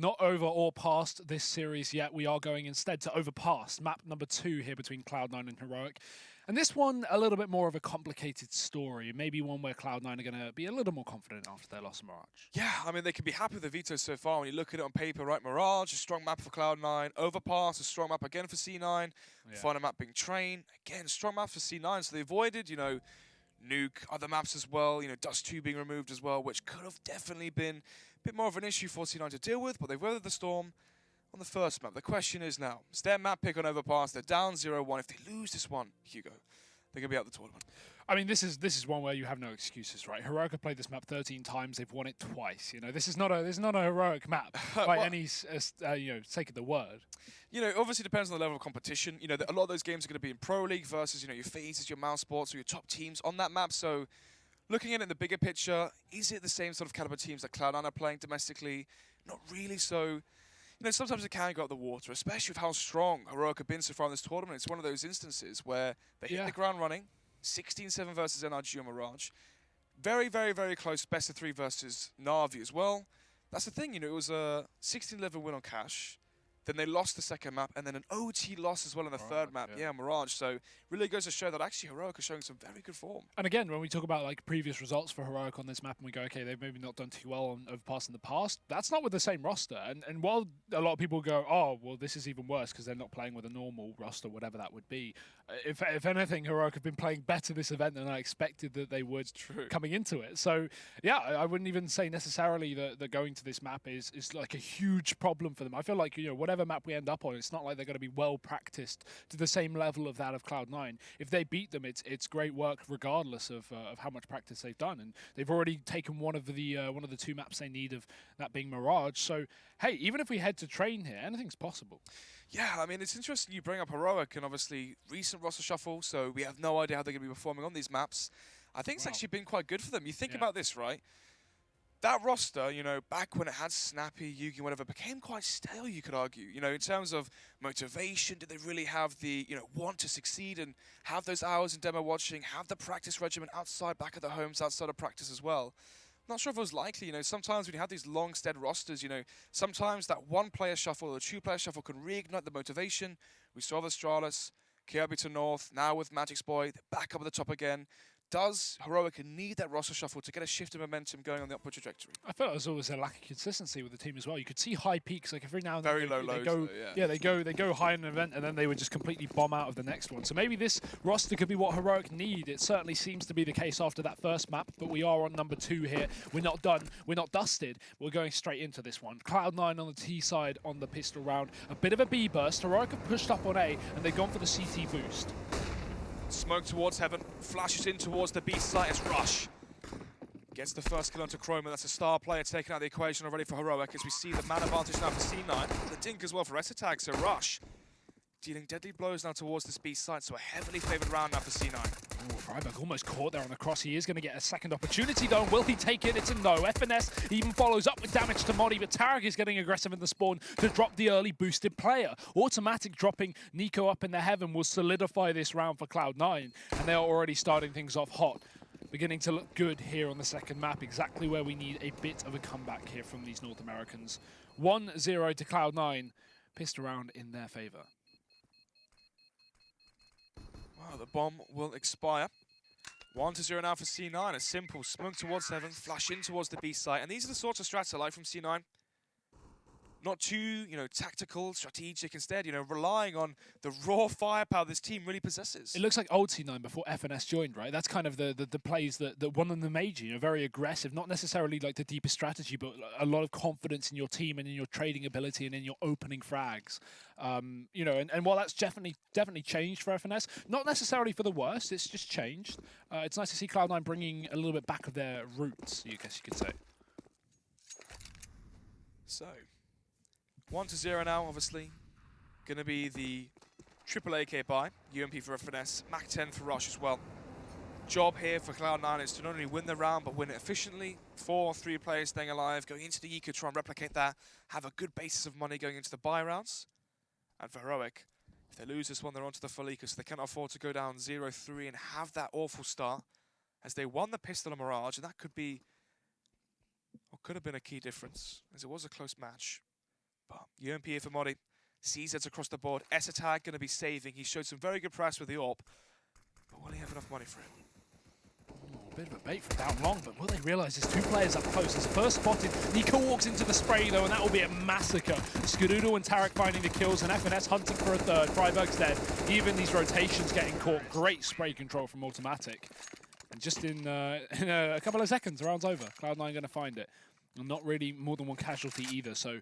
not over or past this series yet. We are going instead to Overpass, map number 2 here between Cloud9 and Heroic. And this one, a little bit more of a complicated story. Maybe one where Cloud9 are going to be a little more confident after their loss to Mirage. Yeah, I mean, they can be happy with the veto so far. When you look at it on paper, right? Mirage, a strong map for Cloud9. Overpass, a strong map again for C9. Yeah. Final map being Train. Again, strong map for C9. So they avoided, Nuke, other maps as well. Dust 2 being removed as well, which could have definitely been a bit more of an issue for C9 to deal with, but they've weathered the storm on the first map. The question is now, it's their map pick on Overpass. They're down 0-1. If they lose this one, Hugo, they're going to be out of the tournament. I mean, this is one where you have no excuses, right? Heroic have played this map 13 times. They've won it twice. This is not a Heroic map by any sake of the word. Obviously depends on the level of competition. A lot of those games are going to be in Pro League versus your FaZes, your Mouse Sports, or your top teams on that map. So, looking at it in the bigger picture, is it the same sort of caliber teams that Cloud9 are playing domestically? Not really. So, sometimes it can go up the water, especially with how strong Heroic have been so far in this tournament. It's one of those instances where they hit the ground running. 16-7 versus NRG on Mirage. Very, very, very close best of 3 versus Na'Vi as well. That's the thing, it was a 16-11 win on Cash. Then they lost the second map, and then an OT loss as well in the third map. Yeah, Mirage. So really goes to show that actually Heroic are showing some very good form. And again, when we talk about previous results for Heroic on this map, and we go, okay, they've maybe not done too well on Overpass in the past, that's not with the same roster. And while a lot of people go, oh, well, this is even worse because they're not playing with a normal roster, whatever that would be. If anything, Heroic have been playing better this event than I expected that they would coming into it. So, yeah, I wouldn't even say necessarily that going to this map is like a huge problem for them. I feel like, whatever map we end up on, it's not like they're going to be well practiced to the same level of that of Cloud9. If they beat them, it's great work regardless of how much practice they've done. And they've already taken one of the 2 maps they need, of that being Mirage. So, hey, even if we head to Train here, anything's possible. Yeah, I mean, it's interesting you bring up Heroic and obviously recent roster shuffle, so we have no idea how they're going to be performing on these maps. I think it's actually been quite good for them. You think about this, right? That roster, back when it had Snappy, Yugi, whatever, became quite stale, you could argue. In terms of motivation, did they really have the, want to succeed and have those hours in demo watching, have the practice regimen outside, back at the homes, outside of practice as well? Not sure if it was likely. Sometimes when you have these long stead rosters, sometimes that 1-player shuffle or 2-player shuffle can reignite the motivation. We saw the Astralis, Kirby to North, now with Magic's Boy, they're back up at the top again. Does Heroic need that roster shuffle to get a shift of momentum going on the upward trajectory? I felt there's always a lack of consistency with the team as well. You could see high peaks, every now and then. Very low lows, go, though, they go high in an event and then they would just completely bomb out of the next one. So maybe this roster could be what Heroic need. It certainly seems to be the case after that first map, but we are on number 2 here. We're not done. We're not dusted. We're going straight into this one. Cloud9 on the T side on the pistol round. A bit of a B burst. Heroic have pushed up on A and they've gone for the CT boost. Smoke towards Heaven, flashes in towards the B site as Rush gets the first kill onto Chroma. That's a star player taken out of the equation already for Heroic, as we see the man advantage now for C9. The dink as well for S-Attack, so Rush dealing deadly blows now towards this B site, so a heavily favoured round now for C9. Oh, Freiburg almost caught there on the cross. He is going to get a second opportunity though. Will he take it? It's a no. FNS even follows up with damage to Modi, but Tarek is getting aggressive in the spawn to drop the early boosted player. Automatic dropping Nico up in the Heaven will solidify this round for Cloud9, and they are already starting things off hot. Beginning to look good here on the second map, exactly where we need a bit of a comeback here from these North Americans. 1-0 to Cloud9, pissed around in their favour. Wow, the bomb will expire. 1-0 now for C9. A simple smoke towards Heaven, flash in towards the B site. And these are the sorts of strats I like from C9. Not too, tactical, strategic. Instead, relying on the raw firepower this team really possesses. It looks like old C9 before FNS joined, right? That's kind of the plays that won them the major. Very aggressive, not necessarily like the deepest strategy, but a lot of confidence in your team and in your trading ability and in your opening frags. And while that's definitely changed for FNS, not necessarily for the worst, it's just changed. It's nice to see Cloud9 bringing a little bit back of their roots, I guess you could say. So, 1-0 now, obviously. Going to be the triple AK buy. UMP for FNS, Mach 10 for Rush as well. Job here for Cloud9 is to not only win the round, but win it efficiently. 3 players staying alive, going into the Eco, try and replicate that, have a good basis of money going into the buy rounds. And for Heroic, if they lose this one, they're onto the full Eco, so they cannot afford to go down 0-3 and have that awful start, as they won the pistol on Mirage, and that could be, or could have been a key difference, as it was a close match. UMP here for Modi. CZ's across the board. S-Attack going to be saving. He showed some very good press with the AWP. But will he have enough money for it? A bit of a bait for down long, but will they realise there's 2 players up close? As first spotted, Nico walks into the spray though, and that will be a massacre. Skadoodle and Tarek finding the kills, and FNS hunting for a third. Freiburg's dead. Even these rotations getting caught. Great spray control from Automatic. And just in a couple of seconds, the round's over. Cloud9 going to find it. And not really more than one casualty either, so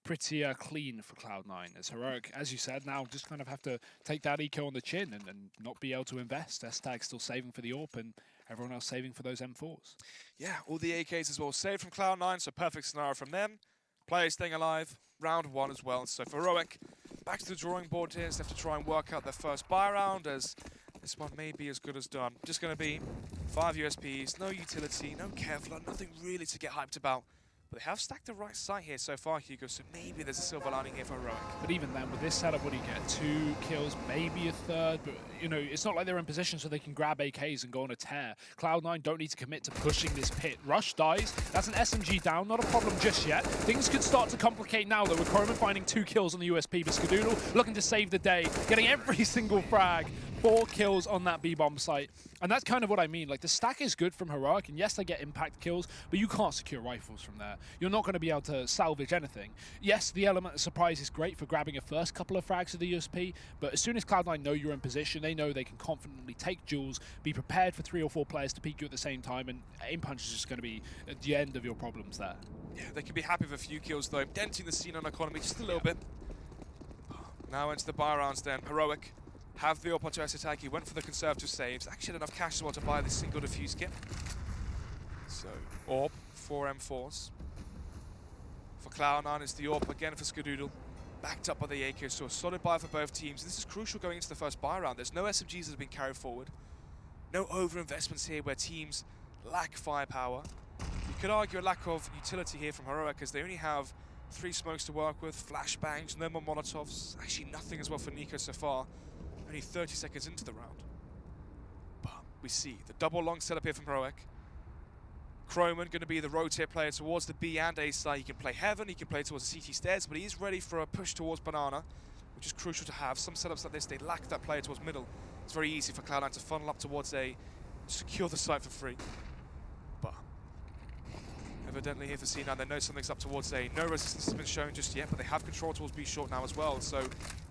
pretty clean for Cloud9. As Heroic, as you said, now just kind of have to take that eco on the chin and not be able to invest. S-Tag still saving for the AWP, and everyone else saving for those M4s. Yeah, all the AKs as well saved from Cloud9, so perfect scenario from them. Players staying alive, round 1 as well. So for Heroic, back to the drawing board here. So they have to try and work out their first buy round, as this one may be as good as done. Just going to be 5 USPs, no utility, no Kevlar, nothing really to get hyped about. But they have stacked the right site here so far, Hugo, so maybe there's a silver lining here for Heroic. But even then, with this setup, what do you get? 2 kills, maybe a third, but you know, it's not like they're in position so they can grab AKs and go on a tear. Cloud9 don't need to commit to pushing this pit. Rush dies, that's an SMG down, not a problem just yet. Things could start to complicate now though, with Croman finding 2 kills on the USP, but Skadoodle looking to save the day, getting every single frag. 4 kills on that B-bomb site. And that's kind of what I mean. Like, the stack is good from Heroic, and yes, they get impact kills, but you can't secure rifles from there. You're not going to be able to salvage anything. Yes, the element of surprise is great for grabbing a first couple of frags of the USP, but as soon as Cloud9 know you're in position, they know they can confidently take duels, be prepared for 3 or 4 players to peek you at the same time, and aim punch is just going to be at the end of your problems there. Yeah, they can be happy with a few kills, though, denting the scene on economy just a little bit. Now into the buy rounds then. Heroic have the AWP onto S-Attack. He went for the conservative saves. Actually had enough cash as well to buy this single defuse kit. So, AWP, 4 M4s. For Cloud9, it's the AWP again for Skadoodle. Backed up by the AK, so a solid buy for both teams. This is crucial going into the first buy round. There's no SMGs that have been carried forward. No over-investments here where teams lack firepower. You could argue a lack of utility here from Heroic, as they only have 3 smokes to work with, flashbangs, no more Molotovs. Actually nothing as well for Nico so far. Only 30 seconds into the round. But we see the double long setup here from Heroic. Croman going to be the rotate player towards the B and A side. He can play Heaven, he can play towards the CT stairs, but he is ready for a push towards Banana, which is crucial to have. Some setups like this, they lack that player towards middle. It's very easy for Cloud9 to funnel up towards A, secure the site for free. But evidently here for C9, they know something's up towards A. No resistance has been shown just yet, but they have control towards B short now as well. So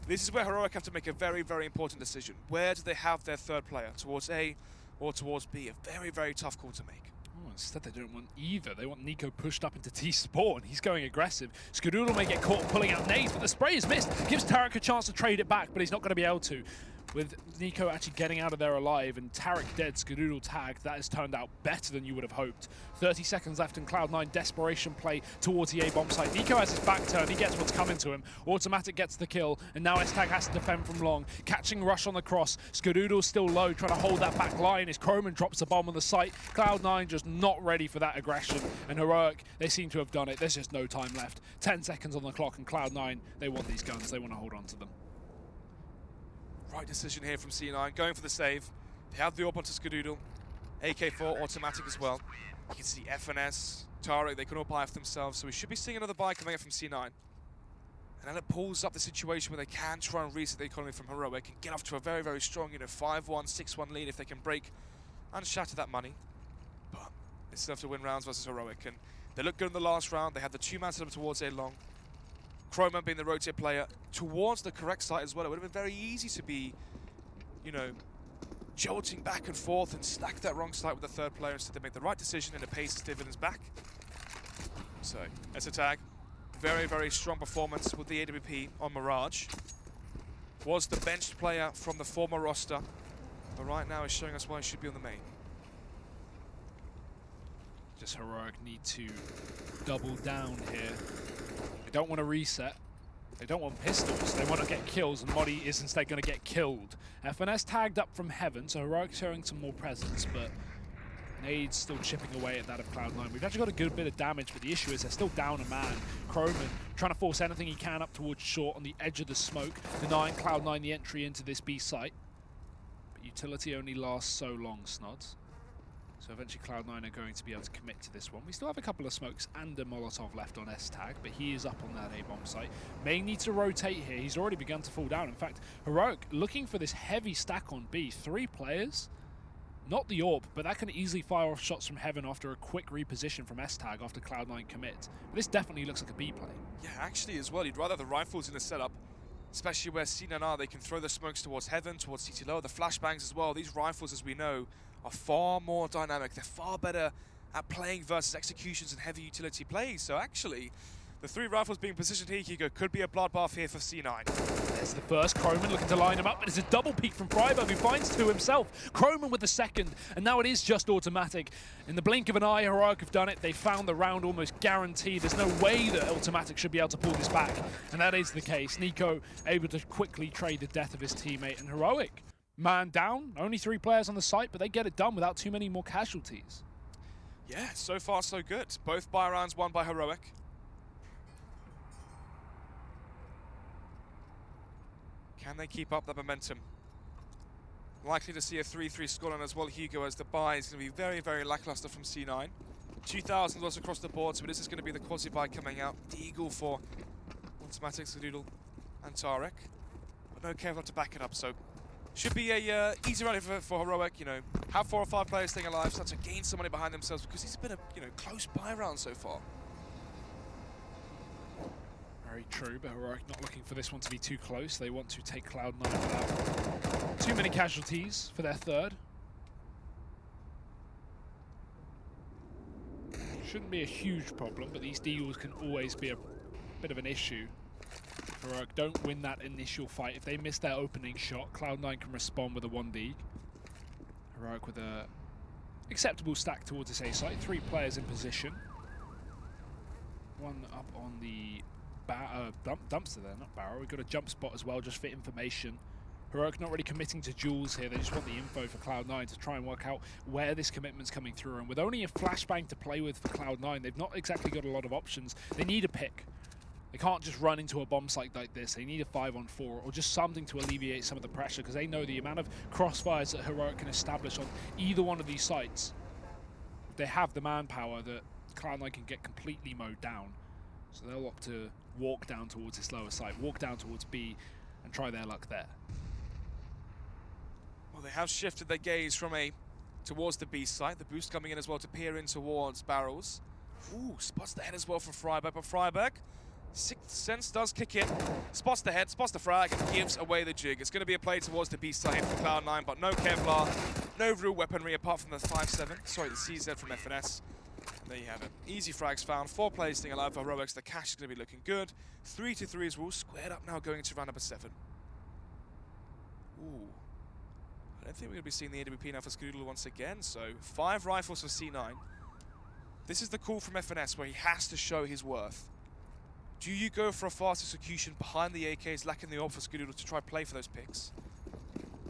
this is where Heroic have to make a very, very important decision. Where do they have their third player? Towards A or towards B? A very, very tough call to make. Oh, instead they don't want either. They want Nico pushed up into T-spawn. He's going aggressive. Skadoodle may get caught pulling out nades, but the spray is missed. Gives Tarek a chance to trade it back, but he's not going to be able to. With Nico actually getting out of there alive and Tarek dead, Skadoodle tagged, that has turned out better than you would have hoped. 30 seconds left in Cloud9, desperation play towards the A-bomb site. Nico has his back turned, he gets what's coming to him. Automatic gets the kill, and now S-Tag has to defend from long. Catching Rush on the cross, Skadoodle's still low, trying to hold that back line as Croman drops a bomb on the site. Cloud9 just not ready for that aggression, and Heroic, they seem to have done it. There's just no time left. 10 seconds on the clock, and Cloud9, they want these guns, they want to hold on to them. Right decision here from C9, going for the save. They have the AWP onto Skadoodle. AK-4 automatic as well. You can see FNS, Tarek, they can all buy for themselves, so we should be seeing another buy coming up from C9. And then it pulls up the situation where they can try and reset the economy from Heroic and get off to a very, very strong, 5-1, 6-1 lead if they can break and shatter that money. But they still have to win rounds versus Heroic, and they look good in the last round. They had the 2-man setup towards A long. Croman being the rotate player towards the correct side as well. It would have been very easy to be, jolting back and forth and stack that wrong side with the third player. Instead, they make the right decision and it pays its dividends back. So, S-Attack, very, very strong performance with the AWP on Mirage. Was the benched player from the former roster, but right now is showing us why he should be on the main. Just Heroic need to double down here. They don't want to reset. They don't want pistols. They want to get kills, and Modi is instead going to get killed. FNS tagged up from Heaven, so Heroic showing some more presence, but Nade's still chipping away at that of Cloud9. We've actually got a good bit of damage, but the issue is they're still down a man. Croman trying to force anything he can up towards short on the edge of the smoke, denying Cloud9 the entry into this B site. But utility only lasts so long, Snods. So eventually Cloud9 are going to be able to commit to this one. We still have a couple of smokes and a Molotov left on S-Tag, but he is up on that A-bomb site. May need to rotate here. He's already begun to fall down. In fact, Heroic looking for this heavy stack on B. 3 players. Not the AWP, but that can easily fire off shots from heaven after a quick reposition from S-Tag after Cloud9 commit. But this definitely looks like a B play. Yeah, actually as well. You'd rather have the rifles in the setup, especially where C9 are. They can throw the smokes towards heaven, towards CT low, the flashbangs as well. These rifles, as we know, are far more dynamic. They're far better at playing versus executions and heavy utility plays. So actually, the 3 rifles being positioned here, Hugo, could be a bloodbath here for C9. There's the first. Croman looking to line him up, but it's a double peek from Freiberg, who finds 2 himself. Croman with the second, and now it is just automatic. In the blink of an eye, Heroic have done it. They found the round almost guaranteed. There's no way that automatic should be able to pull this back, and that is the case. Nico able to quickly trade the death of his teammate, and Heroic, man down. Only 3 players on the site, but they get it done without too many more casualties. Yeah, so far so good. Both buy rounds won by Heroic. Can they keep up that momentum? Likely to see a 3-3 scoreline as well, Hugo, as the buy is going to be very, very lackluster from C9. 2,000 loss across the board, so this is going to be the quasi-buy coming out. Deagle for Automatic, Skadoodle, and Tarek. But no Kevlar to back it up, so should be a easy rally for Heroic. You know, have 4 or 5 players staying alive, start to gain some money behind themselves, because it's been a close buy round so far. Very true, but Heroic not looking for this one to be too close. They want to take Cloud9 without too many casualties for their third. Shouldn't be a huge problem, but these deals can always be a bit of an issue. If Heroic don't win that initial fight, if they miss their opening shot, Cloud9 can respond with a 1D. Heroic with a acceptable stack towards this A site. 3 players in position. One up on the dumpster there, not barrel. We've got a jump spot as well, just for information. Heroic not really committing to duels here. They just want the info for Cloud9 to try and work out where this commitment's coming through. And with only a flashbang to play with for Cloud9, they've not exactly got a lot of options. They need a pick. They can't just run into a bomb site like this. They need a 5-on-4 or just something to alleviate some of the pressure, because they know the amount of crossfires that Heroic can establish on either one of these sites. They have the manpower that Cloud9 can get completely mowed down. So they'll opt to walk down towards this lower site, walk down towards B, and try their luck there. Well, they have shifted their gaze from A towards the B site. The boost coming in as well to peer in towards barrels. Ooh, spots the head as well from Freiberg, but Freiberg, sixth sense does kick in. Spots the head, spots the frag, and gives away the jig. It's going to be a play towards the B site for Cloud9, but no Kevlar, no real weaponry apart from the 5-7, sorry, the CZ from FNS. And there you have it. Easy frags found. 4 players staying alive for Heroics. The cash is going to be looking good. 3-3 we're all squared up now going into round number 7. Ooh. I don't think we're going to be seeing the AWP now for Skadoodle once again. So 5 rifles for C9. This is the call from FNS where he has to show his worth. Do you go for a fast execution behind the AKs, lacking the AWP for Skadoodle to try play for those picks?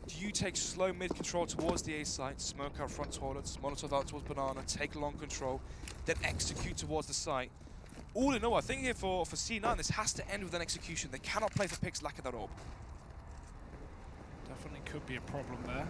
Do you take slow mid-control towards the A site, smoke out front toilets, Molotov out towards Banana, take long control, then execute towards the site? All in all, I think here for C9, this has to end with an execution. They cannot play for picks lacking that AWP. Definitely could be a problem there.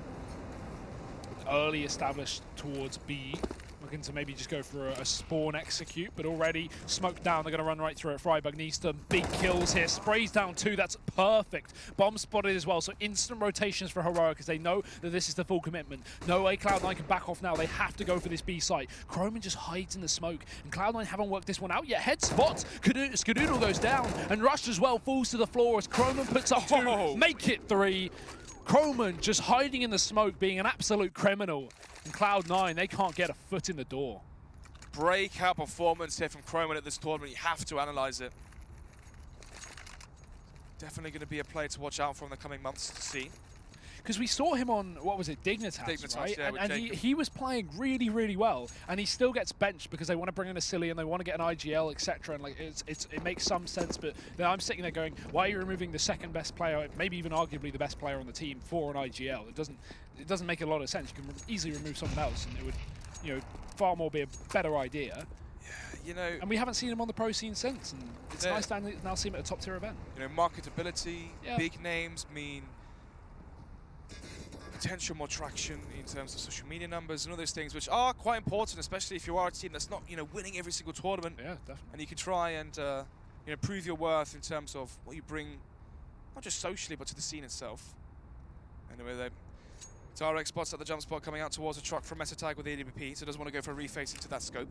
Early established towards B. Looking to maybe just go for a spawn execute, but already smoked down. They're going to run right through it. Freiberg needs some big kills here. Sprays down 2. That's perfect. Bomb spotted as well. So instant rotations for Heroic, as they know that this is the full commitment. No way Cloud9 can back off now. They have to go for this B site. Croman just hides in the smoke, and Cloud9 haven't worked this one out yet. Head spots. Skadoodle goes down, and Rush as well falls to the floor as Croman puts up 2. Make it 3. Croman just hiding in the smoke, being an absolute criminal. And Cloud9, they can't get a foot in the door. Breakout performance here from Croman at this tournament. You have to analyze it. Definitely going to be a player to watch out for in the coming months to see. Because we saw him on, what was it, Dignitas, right? Yeah, and he was playing really, really well, and he still gets benched because they want to bring in a Silly and they want to get an IGL, etc. And like it makes some sense, but then I'm sitting there going, why are you removing the second best player, maybe even arguably the best player on the team, for an IGL? It doesn't make a lot of sense. You can easily remove someone else, and it would, far more be a better idea. And we haven't seen him on the pro scene since, and it's nice to now see him at a top tier event. Marketability, big names mean potential more traction in terms of social media numbers and all those things, which are quite important, especially if you are a team that's not, you know, winning every single tournament. Yeah, definitely. And you can try and, you know, prove your worth in terms of what you bring, not just socially, but to the scene itself. Anyway, Tarek spots at the jump spot coming out towards a truck from Metatag with the AWP, so doesn't want to go for a reface into that scope.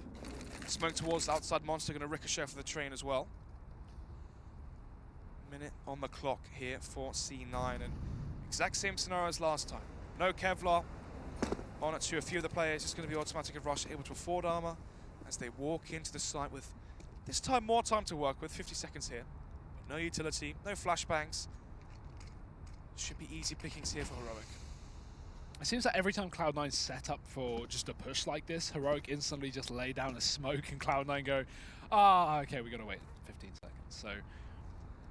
Smoke towards the outside monster, going to ricochet for the train as well. Minute on the clock here for C9, and exact same scenario as last time. No Kevlar on it to a few of the players. It's going to be automatic and rush, able to afford armor as they walk into the site with this time more time to work with. 50 seconds here. But no utility, no flashbangs. Should be easy pickings here for Heroic. It seems that every time Cloud9 set up for just a push like this, Heroic instantly just lay down a smoke and Cloud9 go, okay, we gotta wait 15 seconds. So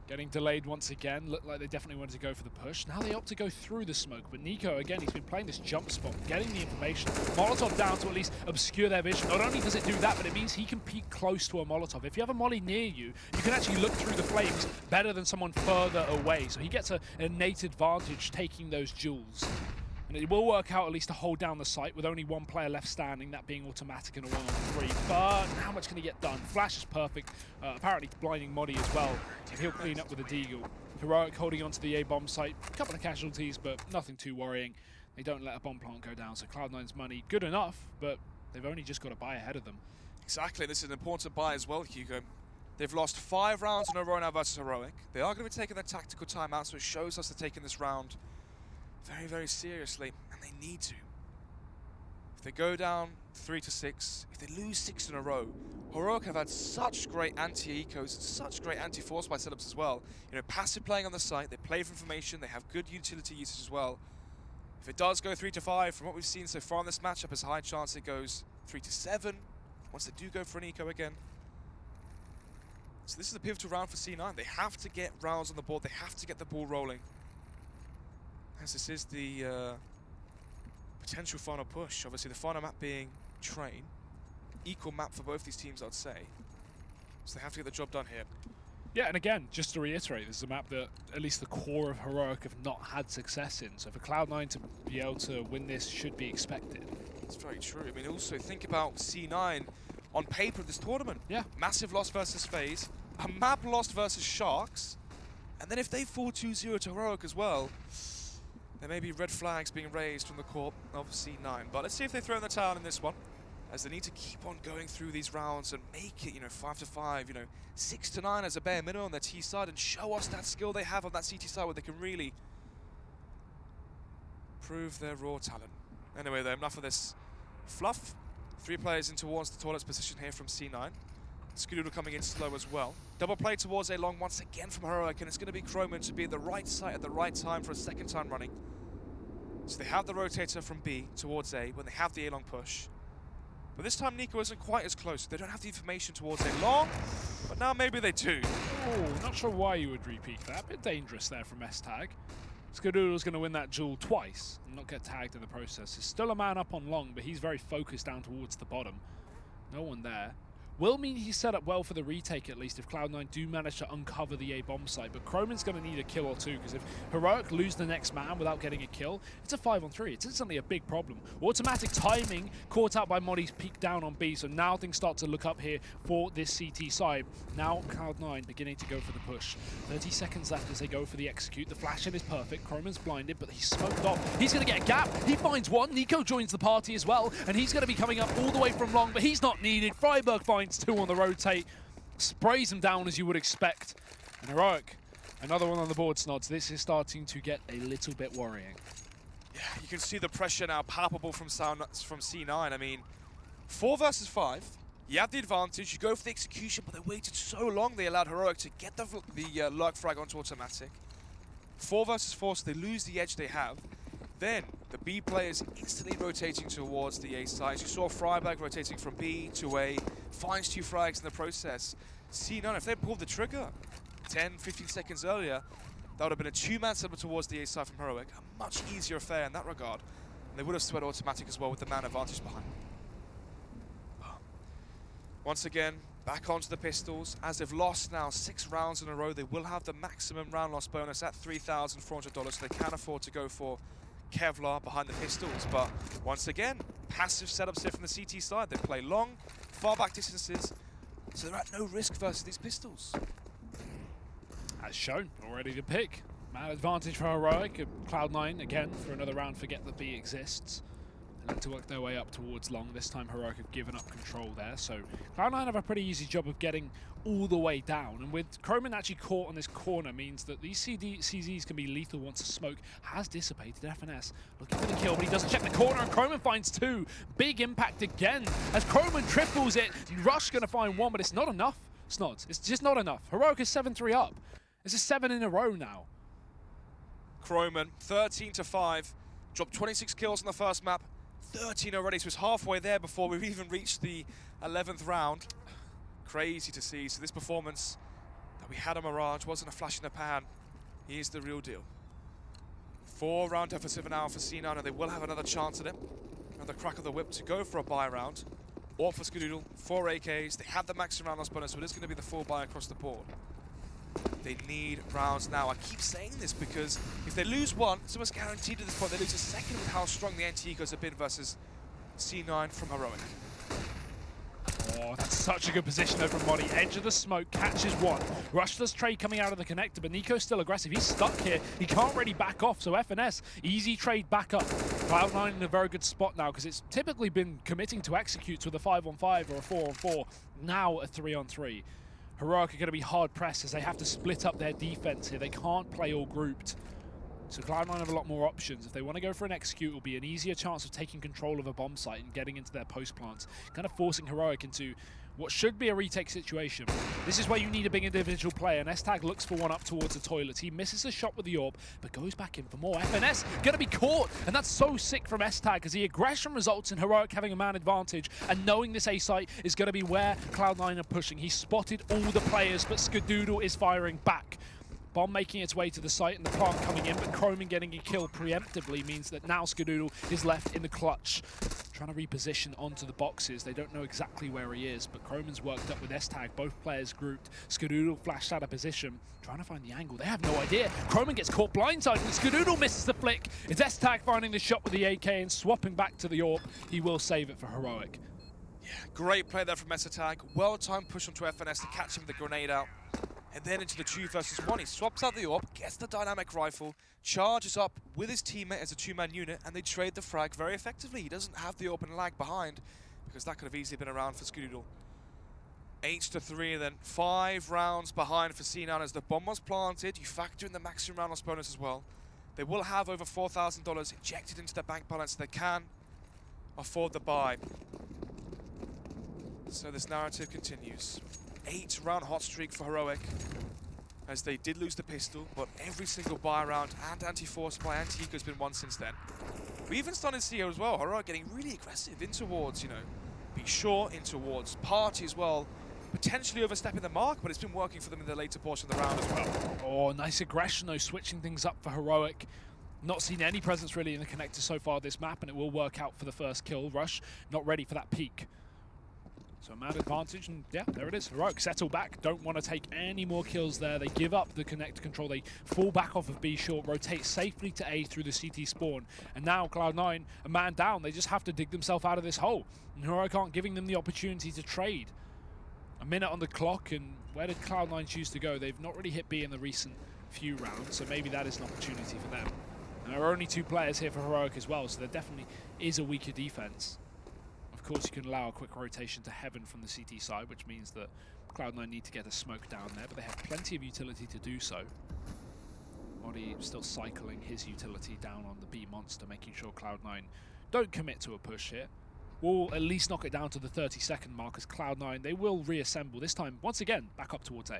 getting delayed once again. Looked like they definitely wanted to go for the push. Now they opt to go through the smoke, but Nico, again, he's been playing this jump spot, getting the information. Molotov down to at least obscure their vision. Not only does it do that, but it means he can peek close to a Molotov. If you have a molly near you, you can actually look through the flames better than someone further away. So he gets an innate advantage taking those duels. And it will work out at least to hold down the site with only one player left standing, that being automatic and a 1-on-3. But how much can he get done? Flash is perfect. Apparently blinding Modi as well. He'll clean up with a deagle. Heroic holding onto the A-bomb site. A couple of casualties, but nothing too worrying. They don't let a bomb plant go down, so Cloud9's money good enough, but they've only just got a buy ahead of them. Exactly, this is an important buy as well, Hugo. They've lost 5 rounds in a row now versus Heroic. They are going to be taking their tactical timeout, so it shows us they're taking this round very, very seriously, and they need to. If they go down 3-6, if they lose 6 in a row, Heroic have had such great anti-ecos, such great anti-force-by setups as well. You know, passive playing on the site, they play for information, they have good utility usage as well. If it does go 3-5, from what we've seen so far in this matchup, there's a high chance it goes 3-7, once they do go for an eco again. So this is a pivotal round for C9. They have to get rounds on the board, they have to get the ball rolling. As this is the potential final push. Obviously the final map being Train. Equal map for both these teams, I'd say. So they have to get the job done here. Yeah, and again, just to reiterate, this is a map that at least the core of Heroic have not had success in. So for Cloud9 to be able to win this should be expected. That's very true. I mean, also think about C9 on paper of this tournament. Yeah. Massive loss versus FaZe, a map lost versus Sharks, and then if they fall 2-0 to Heroic as well, there may be red flags being raised from the court of C9. But let's see if they throw in the towel in this one, as they need to keep on going through these rounds and make it, you know, 5-5, you know, 6-9 as a bare minimum on their T side, and show us that skill they have on that CT side where they can really prove their raw talent. Anyway, though, enough of this fluff. 3 players in towards the toilet's position here from C9. Scudoodle coming in slow as well. Double play towards A long once again from Heroic, and it's going to be Chroman to be at the right site at the right time for a second time running. So they have the rotator from B towards A when they have the A long push. But this time Nico isn't quite as close. They don't have the information towards A long, but now maybe they do. Oh, not sure why you would repeat that. A bit dangerous there from S-Tag. Scudoodle's going to win that duel twice and not get tagged in the process. There's still a man up on long, but he's very focused down towards the bottom. No one there. Will mean he's set up well for the retake at least if Cloud9 do manage to uncover the A-bomb site, but Chroman's going to need a kill or two, because if Heroic lose the next man without getting a kill, it's a 5-on-3. It's instantly a big problem. Automatic timing caught out by Modi's peek down on B, so now things start to look up here for this CT side. Now Cloud9 beginning to go for the push. 30 seconds left as they go for the execute. The flash in is perfect. Chroman's blinded, but he's smoked off. He's going to get a gap. He finds one. Nico joins the party as well, and he's going to be coming up all the way from long, but he's not needed. Freiburg finds 2 on the rotate, sprays him down as you would expect. And Heroic, another one on the board, Snods. This is starting to get a little bit worrying. Yeah, you can see the pressure now palpable from C9. I mean, 4 versus 5. You have the advantage, you go for the execution, but they waited so long they allowed Heroic to get the lurk frag onto automatic. 4 versus 4, so they lose the edge they have. Then the B players instantly rotating towards the A side. You saw Freiburg rotating from B to A, finds 2 frags in the process. C9, if they pulled the trigger 10, 15 seconds earlier, that would have been a 2-man setup towards the A side from Heroic. A much easier affair in that regard. And they would have sweat automatic as well with the man advantage behind. Once again, back onto the pistols. As they've lost now 6 rounds in a row, they will have the maximum round loss bonus at $3,400, so they can afford to go for Kevlar behind the pistols, but once again, passive setups here from the CT side. They play long, far back distances, so they're at no risk versus these pistols. As shown, already to pick. Man advantage for Heroic. Cloud9 again for another round. Forget that B exists. They look to work their way up towards long. This time Heroic have given up control there. So Cloud9 have a pretty easy job of getting all the way down. And with Croman actually caught on this corner means that these CZs can be lethal once the smoke has dissipated. FNS looking for the kill, but he doesn't check the corner, and Croman finds two. Big impact again as Croman triples it. Rush going to find one, but it's not enough. It's not. It's just not enough. Heroic is 7-3 up. It's a 7 in a row now. Croman, 13-5, dropped 26 kills in the first map, 13 already, so it's halfway there before we've even reached the 11th round. Crazy to see. So this performance that we had on Mirage wasn't a flash in the pan. He is the real deal. 4-round deficit now for C9, and they will have another chance at it. Another crack of the whip to go for a buy round. Or for Skadoodle, 4 AKs. They have the max round loss bonus, but it's going to be the full buy across the board. They need rounds now. I keep saying this because if they lose one, it's almost guaranteed at this point they lose a second with how strong the anti-ecos have been versus C9 from Heroic. Oh, that's such a good position over Modi. Edge of the smoke, catches one. Rushless trade coming out of the connector, but Nico's still aggressive. He's stuck here. He can't really back off, so FNS, easy trade back up. Cloud9 in a very good spot now because it's typically been committing to executes with a 5-on-5 or a 4-on-4, now a 3-on-3. Heroic are going to be hard pressed as they have to split up their defense here. They can't play all grouped. So Cloud9 have a lot more options. If they want to go for an execute, it will be an easier chance of taking control of a bomb site and getting into their post plants, kind of forcing Heroic into what should be a retake situation. This is where you need a big individual player, and S-Tag looks for one up towards the toilet. He misses a shot with the orb, but goes back in for more. FNS going to be caught, and that's so sick from S-Tag, because the aggression results in Heroic having a man advantage, and knowing this A site is going to be where Cloud9 are pushing. He spotted all the players, but Skadoodle is firing back. Bomb making its way to the site and the plant coming in, but Croman getting a kill preemptively means that now Skadoodle is left in the clutch. Trying to reposition onto the boxes. They don't know exactly where he is, but Croman's worked up with S-Tag, both players grouped. Skadoodle flashed out of position, trying to find the angle. They have no idea. Croman gets caught blindside, and Skadoodle misses the flick. It's S-Tag finding the shot with the AK and swapping back to the orb. He will save it for Heroic. Yeah, great play there from S-Tag. Well-timed push onto FNS to catch him with the grenade out. And then into the 2 versus 1, he swaps out the orb, gets the dynamic rifle, charges up with his teammate as a 2-man unit, and they trade the frag very effectively. He doesn't have the orb and lag behind, because that could have easily been around for Skadoodle. 8-3, then 5 rounds behind for C9 as the bomb was planted. You factor in the maximum round loss bonus as well. They will have over $4,000 injected into their bank balance. They can afford the buy. So this narrative continues. 8-round hot streak for Heroic, as they did lose the pistol, but every single buy round and anti-force by anti-eco has been won since then. We even started to see as well, Heroic getting really aggressive in towards, Be Sure, in towards Party as well, potentially overstepping the mark, but it's been working for them in the later portion of the round as well. Oh, nice aggression though, switching things up for Heroic. Not seen any presence really in the connector so far this map, and it will work out for the first kill. Rush not ready for that peak. So mad advantage, and yeah, there it is. Heroic settle back, don't want to take any more kills there. They give up the connector control, they fall back off of B short, rotate safely to A through the CT spawn. And now Cloud9, a man down, they just have to dig themselves out of this hole. And Heroic aren't giving them the opportunity to trade. A minute on the clock, and where did Cloud9 choose to go? They've not really hit B in the recent few rounds, so maybe that is an opportunity for them. And there are only 2 players here for Heroic as well, so there definitely is a weaker defense. Of course, you can allow a quick rotation to heaven from the CT side, which means that Cloud9 need to get a smoke down there, but they have plenty of utility to do so. Modi still cycling his utility down on the B monster, making sure Cloud9 don't commit to a push here. We'll at least knock it down to the 30-second mark as Cloud9, they will reassemble, this time, once again, back up towards A.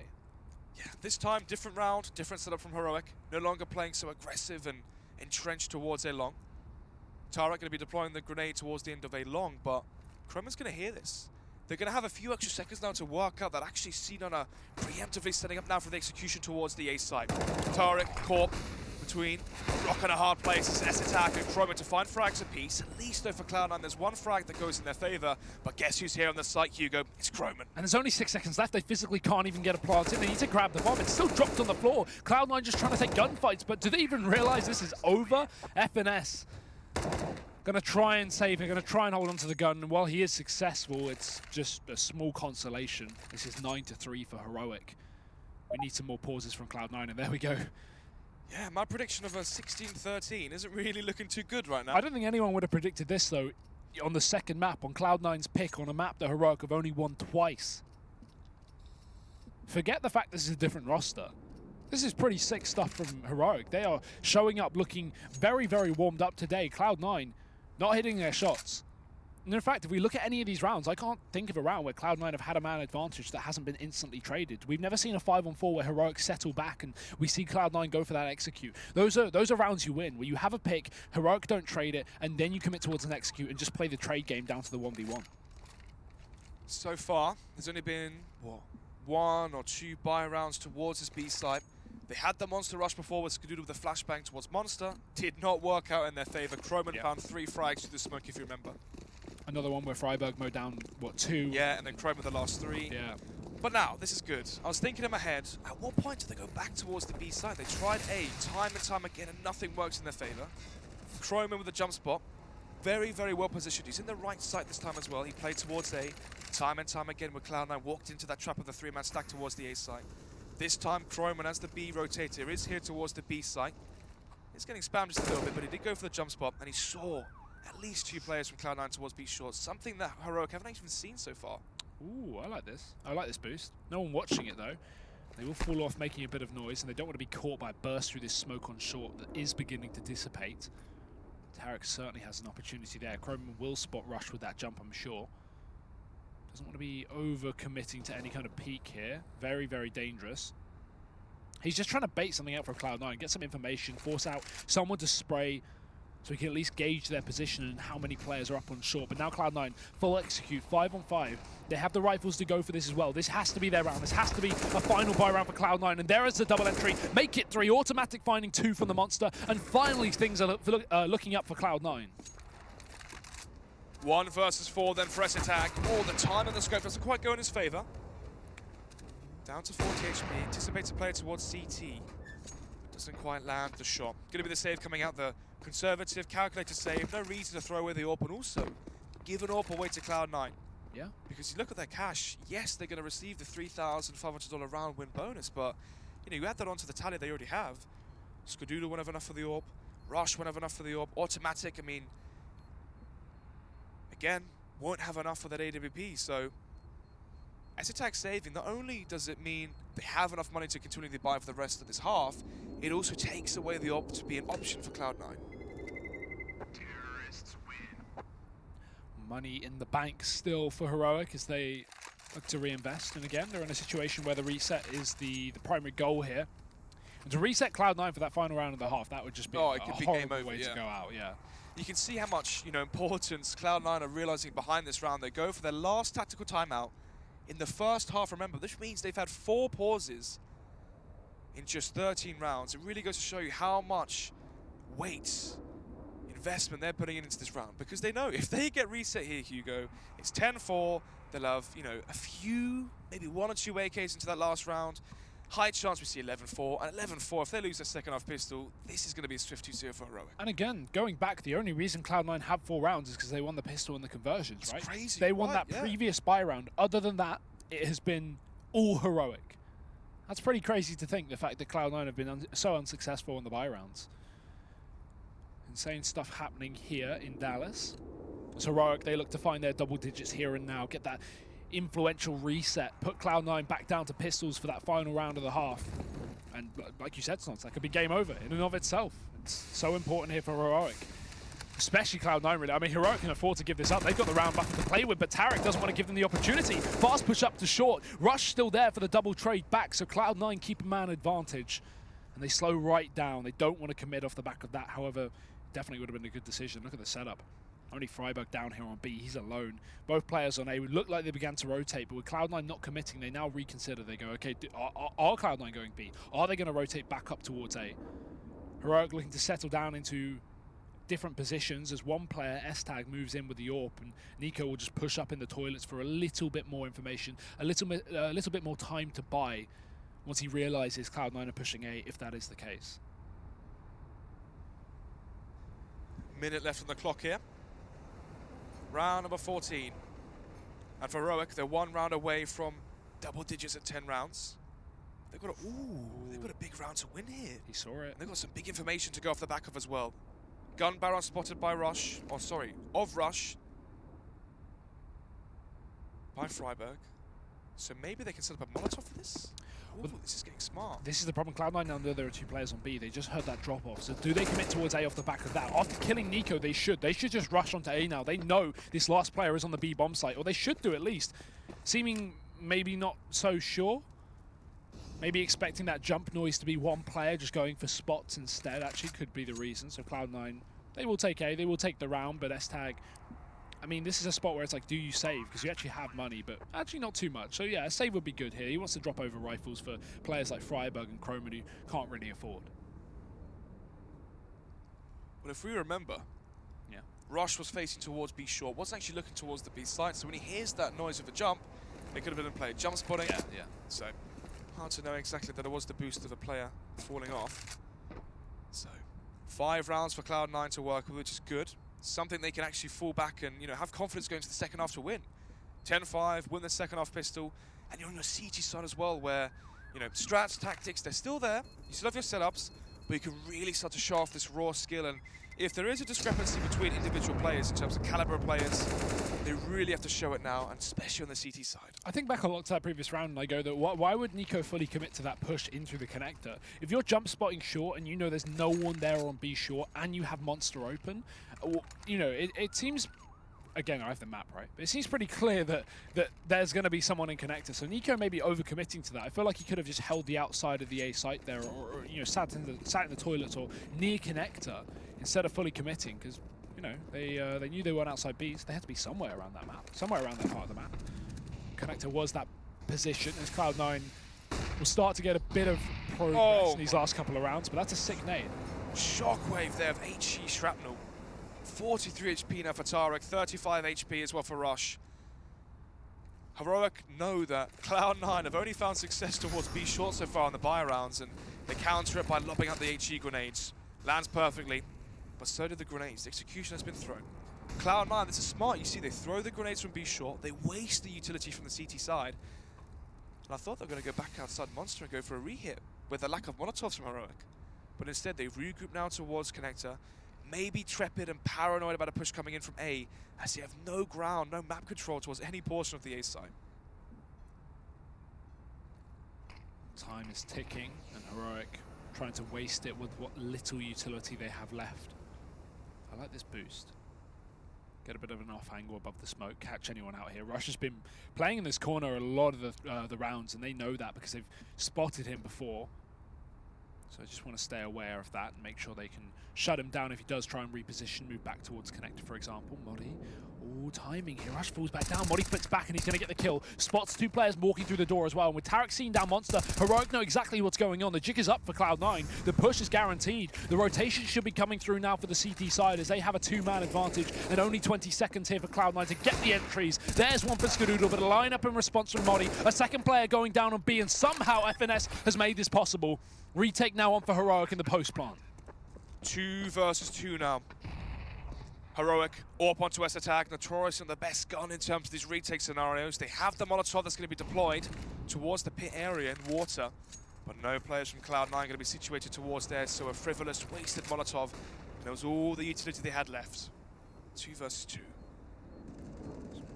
Yeah, this time, different round, different setup from Heroic. No longer playing so aggressive and entrenched towards A long. Tarek going to be deploying the grenade towards the end of A long, but Croman's going to hear this. They're going to have a few extra seconds now to work out that actually C9 are preemptively setting up now for the execution towards the A site. Tarek, Corp, with between rock and a hard place. It's S-Attack and Chroma to find frags apiece. At least though for Cloud9, there's one frag that goes in their favor. But guess who's here on the site, Hugo? It's Chroma. And there's only 6 seconds left. They physically can't even get a plant in. They need to grab the bomb. It's still dropped on the floor. Cloud9 just trying to take gunfights, but do they even realize this is over? FNS gonna try and save him, gonna try and hold on to the gun, and while he is successful, it's just a small consolation. This is 9-3 for Heroic. We need some more pauses from Cloud9, and there we go. Yeah, my prediction of a 16-13 isn't really looking too good right now. I don't think anyone would have predicted this, though, on the second map, on Cloud9's pick, on a map that Heroic have only won twice. Forget the fact this is a different roster. This is pretty sick stuff from Heroic. They are showing up looking very, very warmed up today. Cloud9 not hitting their shots. And in fact, if we look at any of these rounds, I can't think of a round where Cloud9 have had a man advantage that hasn't been instantly traded. We've never seen a 5-on-4 where Heroic settle back and we see Cloud9 go for that execute. Those are rounds you win, where you have a pick, Heroic don't trade it, and then you commit towards an execute and just play the trade game down to the 1v1. So far, there's only been, what, 1 or 2 buy rounds towards this B site. They had the Monster rush before with Skadoodle with a flashbang towards Monster. Did not work out in their favor. Croman found 3 frags through the smoke, if you remember. Another one where Freiburg mowed down, what, 2? Yeah, and then Croman with the last 3. Yeah. But now, this is good. I was thinking in my head, at what point do they go back towards the B side? They tried A time and time again, and nothing works in their favor. Croman with a jump spot. Very, very well positioned. He's in the right side this time as well. He played towards A. Time and time again with Cloud9 walked into that trap of the 3-man stack towards the A side. This time, Croman, as the B rotator, is here towards the B site. He's getting spammed just a little bit, but he did go for the jump spot, and he saw at least 2 players from Cloud9 towards B short, something that Heroic haven't even seen so far. Ooh, I like this. I like this boost. No one watching it, though. They will fall off making a bit of noise, and they don't want to be caught by a burst through this smoke on short that is beginning to dissipate. Tarek certainly has an opportunity there. Croman will spot rush with that jump, I'm sure. Doesn't want to be over-committing to any kind of peak here. Very, very dangerous. He's just trying to bait something out for Cloud9, get some information, force out someone to spray so he can at least gauge their position and how many players are up on short. But now Cloud9, full execute, 5-on-5. They have the rifles to go for this as well. This has to be their round. This has to be a final buy round for Cloud9. And there is the double entry. Make it 3. Automatic finding 2 from the Monster. And finally, things are looking up for Cloud9. 1 versus 4 then for S-Attack. Oh, the time and the scope doesn't quite go in his favor. Down to 40 HP. Anticipates a player towards CT. Doesn't quite land the shot. Gonna be the save coming out. The conservative, calculated save. No reason to throw away the AWP, and also give an AWP away to Cloud9. Yeah. Because you look at their cash, yes, they're going to receive the $3,500 round win bonus, but you add that onto the tally they already have. Skadoodle won't have enough for the AWP. Rush won't have enough for the AWP. Automatic, I mean, again, won't have enough for that AWP. So, S-Attack saving, not only does it mean they have enough money to continually buy for the rest of this half, it also takes away the AWP to be an option for Cloud9. Money in the bank still for Heroic as they look to reinvest. And again, they're in a situation where the reset is the primary goal here. And to reset Cloud9 for that final round of the half, that would just be a horrible way to go out. Yeah. You can see how much importance Cloud9 are realizing behind this round. They go for their last tactical timeout in the first half. Remember, this means they've had 4 pauses in just 13 rounds. It really goes to show you how much weight, investment they're putting into this round, because they know if they get reset here, Hugo, it's 10-4. They'll have a few, maybe 1 or 2 AKs into that last round. High chance we see 11-4, and 11-4, if they lose their second half pistol, this is going to be a swift 2-0 for Heroic. And again, going back, the only reason Cloud9 have 4 rounds is because they won the pistol and the conversions, It's right? crazy. They won that previous buy round. Other than that, it has been all Heroic. That's pretty crazy to think, the fact that Cloud9 have been so unsuccessful in the buy rounds. Insane stuff happening here in Dallas. As Heroic, they look to find their double digits here and now, get that influential reset, put Cloud9 back down to pistols for that final round of the half. And like you said, Snots, that could be game over in and of itself. It's so important here for Heroic. Especially Cloud9, really. I mean, Heroic can afford to give this up. They've got the round buffer to play with, but Tarek doesn't want to give them the opportunity. Fast push up to short. Rush still there for the double trade back, so Cloud9 keep a man advantage. And they slow right down. They don't want to commit off the back of that. However, definitely would have been a good decision. Look at the setup. Only Freiburg down here on B. He's alone. Both players on A would look like they began to rotate, but with Cloud9 not committing, they now reconsider. They go, okay, are Cloud9 going B? Are they going to rotate back up towards A? Heroic looking to settle down into different positions as one player, S-Tag, moves in with the AWP, and Nico will just push up in the toilets for a little bit more information, a little bit more time to buy once he realizes Cloud9 are pushing A, if that is the case. Minute left on the clock here. Round number 14. And for Heroic, they're 1 round away from double digits at 10 rounds. They've got a big round to win here. He saw it. They've got some big information to go off the back of as well. Gun barrel spotted by Rush, of Rush by Freiburg. So maybe they can set up a Molotov for this? Ooh, this is getting smart. This is the problem. Cloud9 now know there are 2 players on B. They just heard that drop off. So do they commit towards A off the back of that? After killing Nico, they should. They should just rush onto A now. They know this last player is on the B bomb site, or they should do at least. Seeming maybe not so sure. Maybe expecting that jump noise to be one player just going for spots instead actually could be the reason. So Cloud9, they will take A, they will take the round, but S-Tag, I mean, this is a spot where it's like, do you save? Because you actually have money, but actually not too much. So yeah, a save would be good here. He wants to drop over rifles for players like Freiburg and Chroma who can't really afford. Well, if we remember, Rush was facing towards B short, wasn't actually looking towards the B site, so when he hears that noise of a jump, it could have been in play. Jump spotting, so hard to know exactly that it was the boost of a player falling off. So 5 rounds for Cloud9 to work with, which is good. Something they can actually fall back and, have confidence going to the second half to win. 10-5, win the second half pistol, and you're on your CT side as well, where, strats, tactics, they're still there. You still have your setups, but you can really start to show off this raw skill. And if there is a discrepancy between individual players in terms of caliber of players, they really have to show it now, and especially on the CT side. I think back a lot to that previous round, and I go that why would Nico fully commit to that push in through the connector? If you're jump spotting short and you know there's no one there on B short and you have Monster open, it seems, again, I have the map, right? But it seems pretty clear that there's going to be someone in connector. So Nico may be overcommitting to that. I feel like he could have just held the outside of the A site there, or sat in the toilets or near connector instead of fully committing, because they knew they weren't outside B, so they had to be somewhere around that map, somewhere around that part of the map. Connector was that position as Cloud9 will start to get a bit of progress in these last couple of rounds, but that's a sick nade. Shockwave there of HE Shrapnel. 43 HP now for Tarek, 35 HP as well for Rush. Heroic know that Cloud9 have only found success towards B short so far in the buy rounds, and they counter it by lobbing up the HE grenades. Lands perfectly, but so did the grenades. The execution has been thrown. Cloud9, this is smart. You see, they throw the grenades from B short, they waste the utility from the CT side, and I thought they were going to go back outside Monster and go for a re-hit with the lack of Molotovs from Heroic. But instead, they regroup now towards connector, maybe trepid and paranoid about a push coming in from A, as they have no ground, no map control towards any portion of the A side. Time is ticking, and Heroic trying to waste it with what little utility they have left. I like this boost. Get a bit of an off angle above the smoke, catch anyone out here. Rush has been playing in this corner a lot of the rounds, and they know that because they've spotted him before. So I just want to stay aware of that and make sure they can shut him down if he does try and reposition, move back towards connector, for example. Modi, timing here. Rush falls back down. Modi flips back and he's going to get the kill. Spots 2 players walking through the door as well. And with Tarek seeing down Monster, Heroic know exactly what's going on. The jig is up for Cloud9. The push is guaranteed. The rotation should be coming through now for the CT side as they have a 2-man advantage and only 20 seconds here for Cloud9 to get the entries. There's one for Skadoodle, but a lineup in response from Modi. A second player going down on B, and somehow FNS has made this possible. Retake now on for Heroic in the post plant. 2 versus 2 now. Heroic, AWP onto S-Attack, notorious and the best gun in terms of these retake scenarios. They have the Molotov that's going to be deployed towards the pit area in water, but no players from Cloud9 going to be situated towards there, so a frivolous, wasted Molotov, and that was all the utility they had left. 2 versus 2.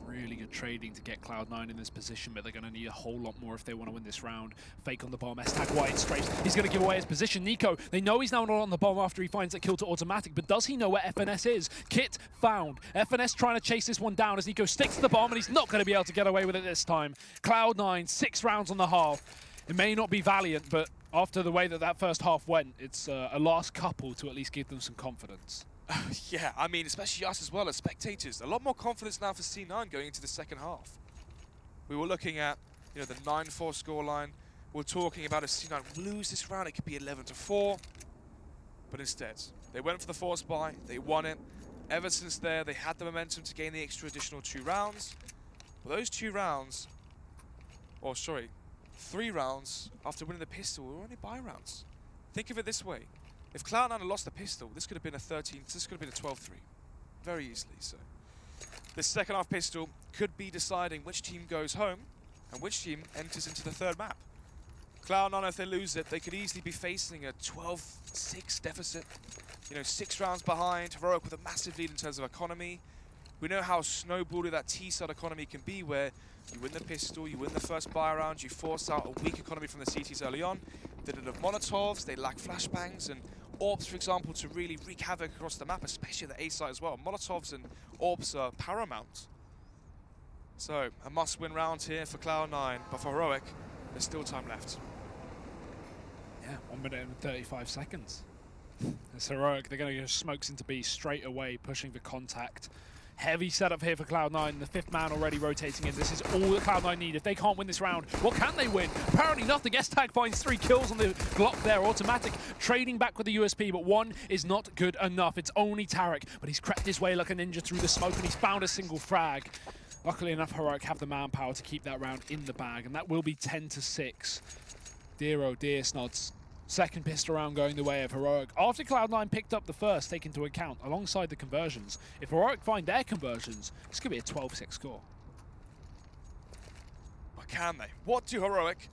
Really good trading to get Cloud9 in this position, but they're going to need a whole lot more if they want to win this round. Fake on the bomb, S-Tag wide straight. He's going to give away his position. Nico, they know he's now not on the bomb after he finds that kill to automatic, but does he know where FNS is? Kit found. FNS trying to chase this one down as Nico sticks to the bomb, and he's not going to be able to get away with it this time. Cloud9, 6 rounds on the half. It may not be valiant, but after the way that first half went, it's a last couple to at least give them some confidence. Yeah, I mean, especially us as well as spectators. A lot more confidence now for C9 going into the second half. We were looking at, the 9-4 scoreline. We're talking about if C9 lose this round, it could be 11-4. But instead, they went for the force buy, they won it. Ever since there, they had the momentum to gain the extra additional 2 rounds. But those 2 rounds, or sorry, 3 rounds after winning the pistol were only buy rounds. Think of it this way. If Cloud9 had lost the pistol, this could have been a 13, this could have been a 12-3. Very easily, so. This second half pistol could be deciding which team goes home and which team enters into the 3rd map. Cloud9, if they lose it, they could easily be facing a 12-6 deficit. You know, 6 rounds behind, Heroic with a massive lead in terms of economy. We know how snowbally that T-side economy can be, where you win the pistol, you win the first buy round, you force out a weak economy from the CTs early on. They did have Molotovs, they lack flashbangs, and Orbs, for example, to really wreak havoc across the map, especially the A side as well. Molotovs and Orbs are paramount. So, a must-win round here for Cloud9, but for Heroic, there's still time left. Yeah, 1 minute and 35 seconds. It's Heroic. They're going to go smokes into B straight away, pushing for contact. Heavy setup here for Cloud9. The 5th man already rotating in. This is all that Cloud9 need. If they can't win this round, what can they win? Apparently nothing. S-Tag finds 3 kills on the Glock there. Automatic trading back with the USP, but 1 is not good enough. It's only Tarek, but he's crept his way like a ninja through the smoke, and he's found a single frag. Luckily enough, Heroic have the manpower to keep that round in the bag, and that will be 10-6. Dear oh dear, Snods. Second pistol round going the way of Heroic. After Cloud9 picked up the first, take into account, alongside the conversions. If Heroic find their conversions, this could be a 12-6 score. But can they? What do Heroic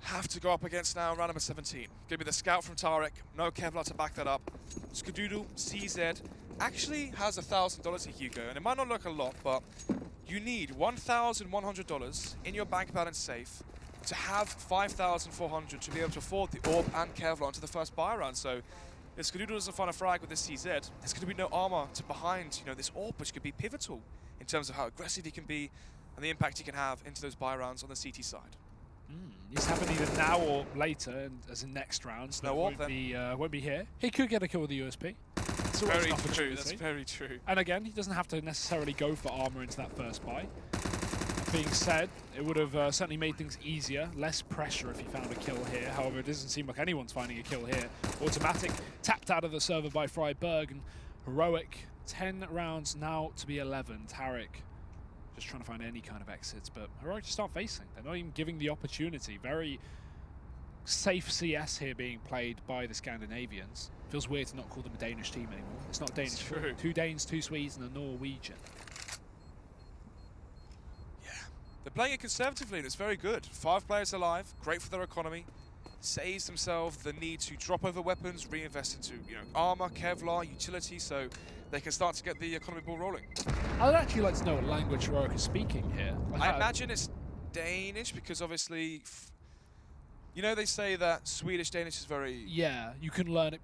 have to go up against now in round number 17? Gonna be the scout from Tarek, no Kevlar to back that up. Skadoodle, CZ, actually has $1,000 here, Hugo, and it might not look a lot, but you need $1,100 in your bank balance safe to have 5,400 to be able to afford the Orb and Kevlar into the first buy round. So if Skadoodle doesn't find a frag with this CZ, there's going to be no armor to behind, you know, this Orb, which could be pivotal in terms of how aggressive he can be and the impact he can have into those buy rounds on the CT side. It's happening either now or later, and as in next round. So no won't be here. He could get a kill with the USP. It's very true. That's very true. And again, he doesn't have to necessarily go for armor into that first buy. Being said, it would have certainly made things easier, less pressure if he found a kill here. However, it doesn't seem like anyone's finding a kill here. Automatic tapped out of the server by Freiburg, and Heroic 10 rounds now to be 11. Tarek just trying to find any kind of exits, but Heroic just aren't facing. They're not even giving the opportunity. Very safe CS here being played by the Scandinavians. Feels weird to not call them a Danish team anymore. It's not Danish. It's true. 2 Danes, 2 Swedes, and a Norwegian. They're playing it conservatively, and it's very good. 5 players alive, great for their economy. Saves themselves the need to drop over weapons, reinvest into, you know, armor, Kevlar, utility, so they can start to get the economy ball rolling. I'd actually like to know what language Heroic is speaking here. I imagine it's Danish, because obviously, you know, they say that Swedish-Danish is very... Yeah, you can learn it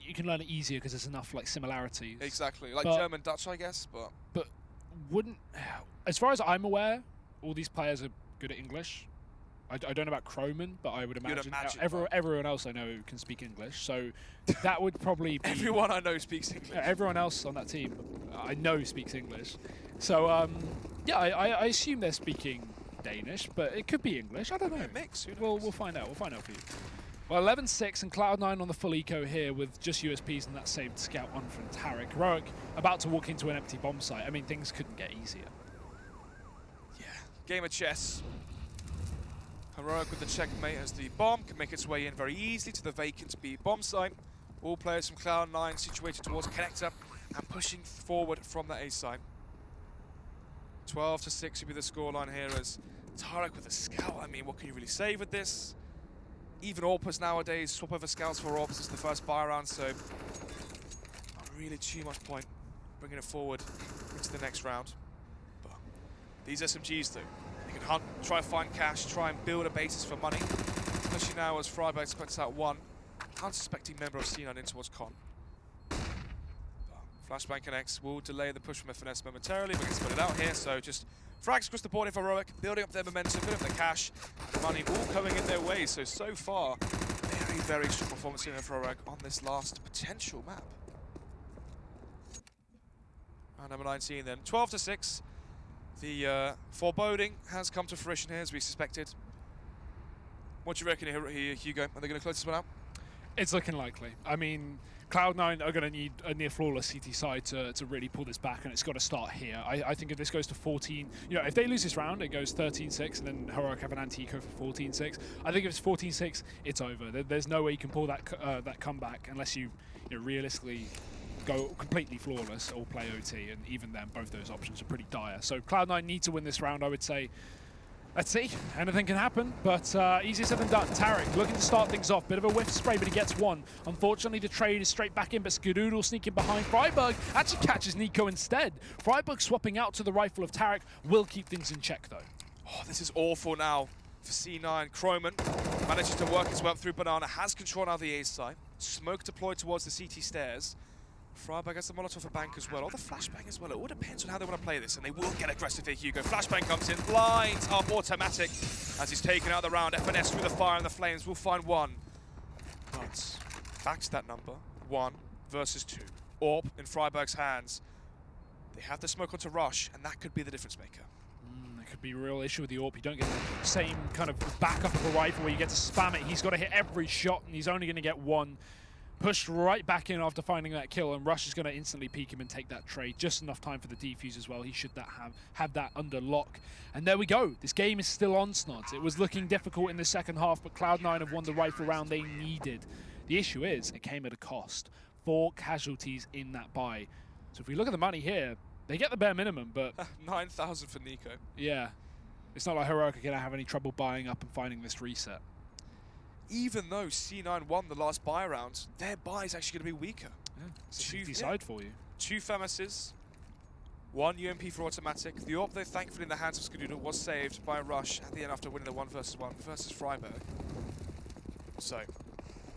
you can learn it easier because there's enough like similarities. Exactly, like German-Dutch, I guess, but... But wouldn't... As far as I'm aware, all these players are good at English. I don't know about Croman, but I would imagine everyone else I know can speak English. So that would probably be... Everyone I know speaks English. Everyone else on that team I know speaks English. So, yeah, I assume they're speaking Danish, but it could be English. I don't know. Mix. We'll find out. We'll find out for you. Well, 11-6 and Cloud9 on the full eco here with just USPs and that saved scout on from Tarek. Heroic about to walk into an empty bomb site. I mean, things couldn't get easier. Game of chess. Heroic with the checkmate as the bomb can make its way in very easily to the vacant B bomb site. All players from Cloud9 situated towards connector and pushing forward from the A site. 12-6 would be the scoreline here as Tarek with a scout. I mean, what can you really say with this? Even Orpas nowadays swap over scouts for Orpas as the first buy round, so not really too much point bringing it forward into the next round. These SMGs, though, they can hunt, try to find cash, try and build a basis for money, especially now as Freiburg expects out 1 unsuspecting member of C9 in towards Con. Flashbang connects, will delay the push from FNS momentarily, but gets split out here, so just frags across the board for Heroic, building up their momentum, building up their cash, money all coming in their way, so far, very, very strong performance here for Heroic on this last potential map. Round number 19 then, 12-6. The foreboding has come to fruition here, as we suspected. What do you reckon here, Hugo? Are they going to close this one out? It's looking likely. I mean, Cloud9 are going to need a near flawless CT side to really pull this back, and it's got to start here. I think if this goes to 14, if they lose this round, it goes 13-6, and then Heroic have an anti-eco for 14-6. I think if it's 14-6, it's over. There's no way you can pull that that comeback unless you realistically go completely flawless or play OT, and even then, both those options are pretty dire. So Cloud9 need to win this round, I would say. Let's see, anything can happen, but easier said than done. Tarek looking to start things off. Bit of a whiff spray, but he gets one. Unfortunately, the trade is straight back in, but Skadoodle sneaking behind. Freiburg actually catches Nico instead. Freiburg swapping out to the rifle of Tarek will keep things in check, though. Oh, this is awful now for C9. Kroman manages to work his way up through Banana, has control now of the A side. Smoke deployed towards the CT stairs. Freiburg has the Molotov for Bank as well, or the Flashbang as well. It all depends on how they want to play this, and they will get aggressive here, Hugo. Flashbang comes in, blinds up automatic as he's taken out the round. FNS through the fire and the flames will find one. But back to that number, 1 versus 2. Orb in Freiburg's hands. They have the smoke onto Rush, and that could be the difference maker. That could be a real issue with the AWP. You don't get the same kind of backup of a rifle where you get to spam it. He's got to hit every shot, and he's only going to get one. Pushed right back in after finding that kill, and Rush is going to instantly peek him and take that trade. Just enough time for the defuse as well. He should have that under lock. And there we go. This game is still on, Snods. It was looking difficult in the second half, but Cloud9 have won the rifle round they needed. The issue is, it came at a cost. 4 casualties in that buy. So if we look at the money here, they get the bare minimum, but 9,000 for Nico. Yeah. It's not like Heroic are going to have any trouble buying up and finding this reset. Even though C9 won the last buy round, their buy is actually going to be weaker. Yeah, it's a side for you. 2 Femises, 1 UMP for automatic. The AWP, though, thankfully in the hands of Skadoodle, was saved by Rush at the end after winning the 1 versus 1 versus Freiburg. So,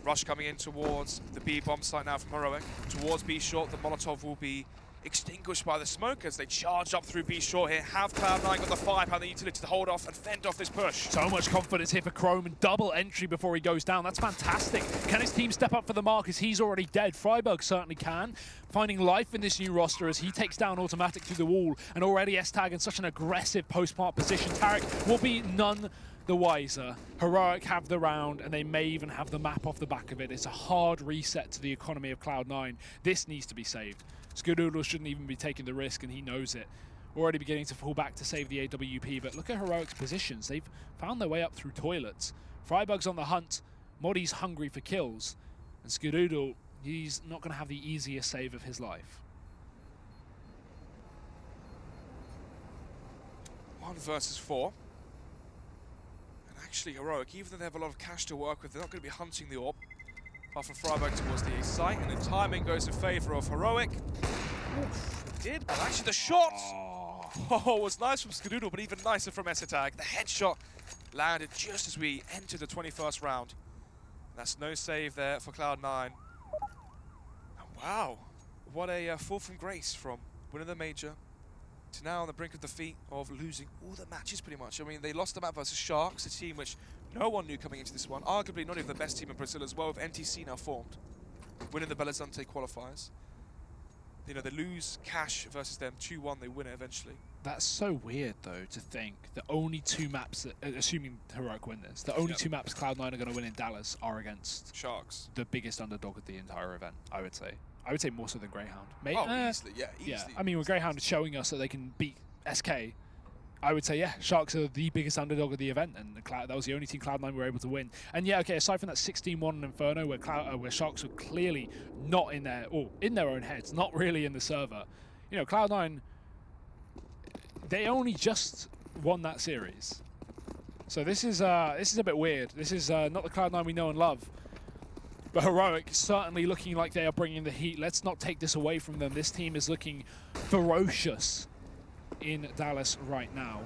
Rush coming in towards the B bomb site now from Heroic. Towards B short, the Molotov will be extinguished by the smoke as they charge up through B short here. Have Cloud9 got the firepower, the utility to hold off and fend off this push? So much confidence here for Chrome, and double entry before he goes down. That's fantastic. Can his team step up for the mark as he's already dead? Freiburg certainly can. Finding life in this new roster as he takes down automatic through the wall, and already S-Tag in such an aggressive post-plant position. Tarek will be none the wiser. Heroic have the round, and they may even have the map off the back of it. It's a hard reset to the economy of Cloud9. This needs to be saved. Skadoodle shouldn't even be taking the risk, and he knows it. Already beginning to fall back to save the AWP, but look at Heroic's positions. They've found their way up through toilets. Freiburg's on the hunt. Modi's hungry for kills. And Skadoodle, he's not going to have the easiest save of his life. 1 versus 4. And actually, Heroic, even though they have a lot of cash to work with, they're not going to be hunting the AWP. Apart from Freiburg towards the east side, and the timing goes in favour of Heroic. Oof, it did, but actually the shot was nice from Skadoodle, but even nicer from S-Tag. The headshot landed just as we entered the 21st round. That's no save there for Cloud9. And wow, what a fall from grace from winning the major to now on the brink of defeat of losing all the matches pretty much. I mean, they lost the map versus Sharks, a team which no one knew coming into this one. Arguably not even the best team in Brazil as well, with NTC now formed. Winning the Belo Horizonte qualifiers. You know, they lose Cash versus them 2-1, they win it eventually. That's so weird, though, to think the only 2 maps, that, assuming Heroic win this, the only 2 maps Cloud9 are going to win in Dallas are against Sharks. The biggest underdog of the entire event, I would say. I would say more so than Greyhound. Easily, yeah, easily. Yeah, I mean, with Greyhound showing us that they can beat SK, I would say, yeah, Sharks are the biggest underdog of the event, and that was the only team Cloud9 were able to win. And yeah, okay, aside from that 16-1 in Inferno, where Sharks were clearly not in their, or in their own heads, not really in the server. You know, Cloud9, they only just won that series. So this is a bit weird. This is not the Cloud9 we know and love. But Heroic certainly looking like they are bringing the heat. Let's not take this away from them. This team is looking ferocious in Dallas right now.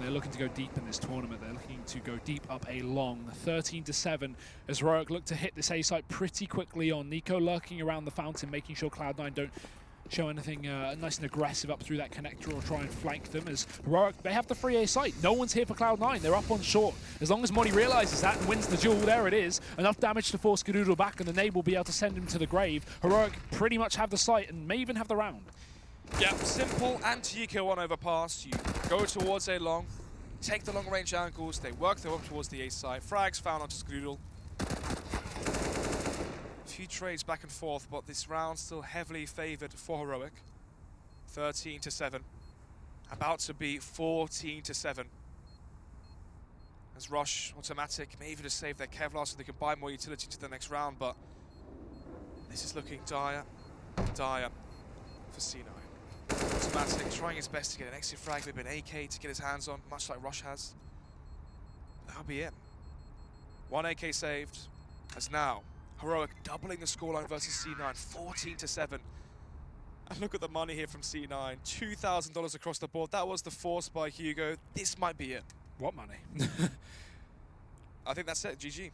They're looking to go deep in this tournament. They're looking to go deep up a long 13-7 as Heroic look to hit this A site pretty quickly on. Nico lurking around the fountain, making sure Cloud9 don't show anything nice and aggressive up through that connector or try and flank them, as Heroic, they have the free A site. No one's here for Cloud9. They're up on short. As long as Modi realizes that and wins the duel, there it is. Enough damage to force Skadoodle back, and the nade will be able to send him to the grave. Heroic pretty much have the site and may even have the round. Yeah, simple anti-eco on overpass. You go towards A long, take the long range angles, they work their way up towards the A side. Frags found onto Skadoodle. few trades back and forth, but this round still heavily favoured for Heroic. 13-7. About to be 14-7. As Rush, Automatic, may even just save their Kevlar so they can buy more utility to the next round, but this is looking dire for C9. Automatic trying his best to get an exit frag, maybe an AK to get his hands on, much like Rush has. That'll be it. 1 AK saved, as now Heroic doubling the scoreline versus C9, 14-7. And look at the money here from C9, $2,000 across the board. That was the force by Hugo. This might be it. What money? I think that's it, GG.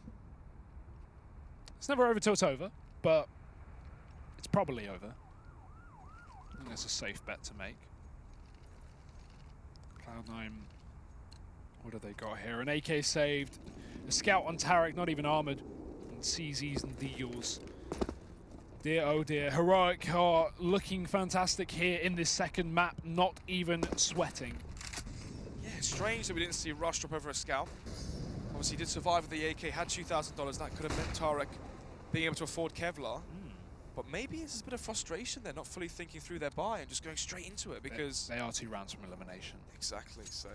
It's never over till it's over, but it's probably over. I think that's a safe bet to make. Cloud9, what have they got here? An AK saved, a scout on Tarek, not even armored, and CZs and Deagles. Dear, oh dear. Heroic are looking fantastic here in this second map, not even sweating. Yeah, it's strange that we didn't see Rush drop over a scout. Obviously, he did survive with the AK, had $2,000. That could have meant Tarek being able to afford Kevlar. But maybe it's a bit of frustration. They're not fully thinking through their buy and just going straight into it because... They are 2 rounds from elimination. Exactly, so...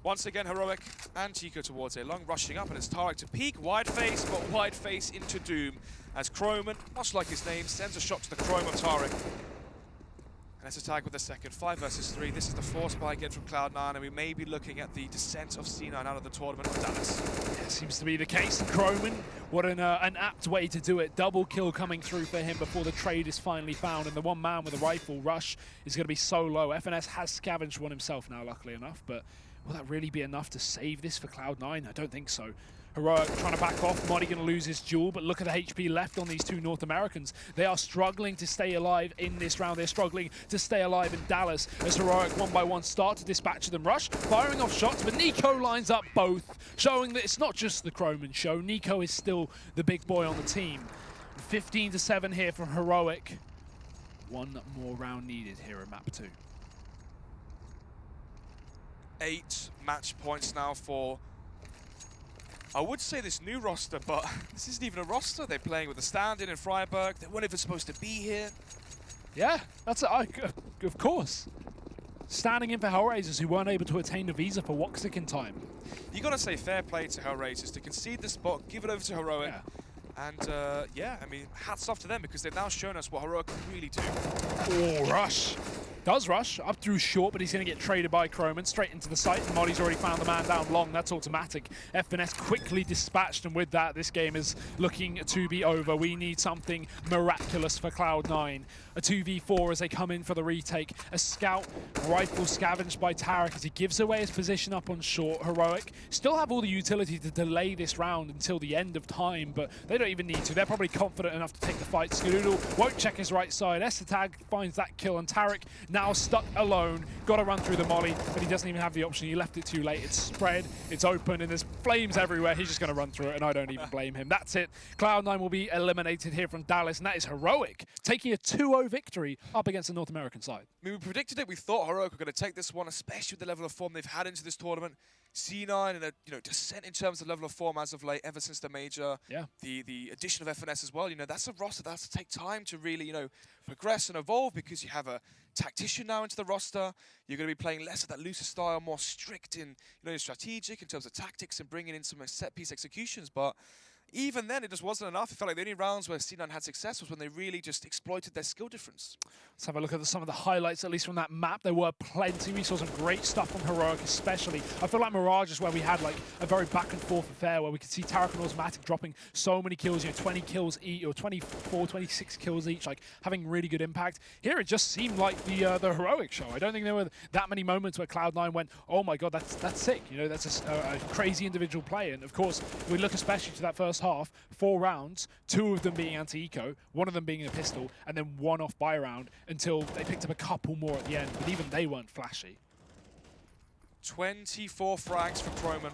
Once again, Heroic and Tico towards A long, rushing up, and it's Tarek to peek. Wide face, but wide face into Doom. As Croman, much like his name, sends a shot to the Chrome of Tarek. And it's a tag with the second. 5 versus 3. This is the force buy again from Cloud9, and we may be looking at the descent of C9 out of the tournament with Dallas. Yeah, seems to be the case. And Croman, what an apt way to do it. Double kill coming through for him before the trade is finally found. And the one man with a rifle, Rush, is going to be so low. FNS has scavenged one himself now, luckily enough, but will that really be enough to save this for Cloud9? I don't think so. Heroic trying to back off. Muddy going to lose his duel, but look at the HP left on these 2 North Americans. They are struggling to stay alive in this round. They're struggling to stay alive in Dallas as Heroic one by one start to dispatch them. Rush firing off shots, but Nico lines up both, showing that it's not just the Croman show. Nico is still the big boy on the team. 15-7 here from Heroic. 1 more round needed here in map 2. 8 match points now for, I would say, this new roster, but this isn't even a roster. They're playing with a stand-in Freiburg. They weren't even supposed to be here. Yeah, that's of course. Standing in for Hellraisers who weren't able to attain the visa for Woxic in time. You got to say fair play to Hellraisers to concede the spot, give it over to Heroic. Yeah. And yeah, I mean, hats off to them because they've now shown us what Heroic can really do. Oh, Rush. Does Rush up through short, but he's going to get traded by Croman straight into the site. And Molly's already found the man down long. That's automatic. FNS quickly dispatched, and with that, this game is looking to be over. We need something miraculous for Cloud9. A 2v4 as they come in for the retake. A scout rifle scavenged by Tarek as he gives away his position up on short. Heroic still have all the utility to delay this round until the end of time, but they don't even need to. They're probably confident enough to take the fight. Skadoodle won't check his right side. Estetag finds that kill, and Tarek now stuck alone. Got to run through the molly, but he doesn't even have the option. He left it too late. It's spread, it's open, and there's flames everywhere. He's just going to run through it, and I don't even blame him. That's it. Cloud9 will be eliminated here from Dallas, and that is Heroic, taking a 2-0 victory up against the North American side. I mean, we predicted it. We thought Heroic were going to take this one, especially with the level of form they've had into this tournament. C9 and a descent in terms of level of form as of late, ever since the major. Yeah. The addition of FNS as well. That's a roster that has to take time to really, progress and evolve because you have a tactician now into the roster. You're going to be playing less of that looser style, more strict in, strategic in terms of tactics and bringing in some set-piece executions. But even then, it just wasn't enough. It felt like the only rounds where C9 had success was when they really just exploited their skill difference. Let's have a look at some of the highlights, at least from that map. There were plenty. We saw some great stuff from Heroic, especially. I feel like Mirage is where we had like a very back and forth affair where we could see Tarek and Automatic dropping so many kills, 20 kills each, or 24, 26 kills each, like having really good impact. Here, it just seemed like the Heroic show. I don't think there were that many moments where Cloud9 went, oh my god, that's sick. That's a crazy individual play. And of course, we look especially to that first half, 4 rounds, 2 of them being anti-eco, 1 of them being a pistol, and then 1 off buy round until they picked up a couple more at the end, but even they weren't flashy. 24 frags for Croman,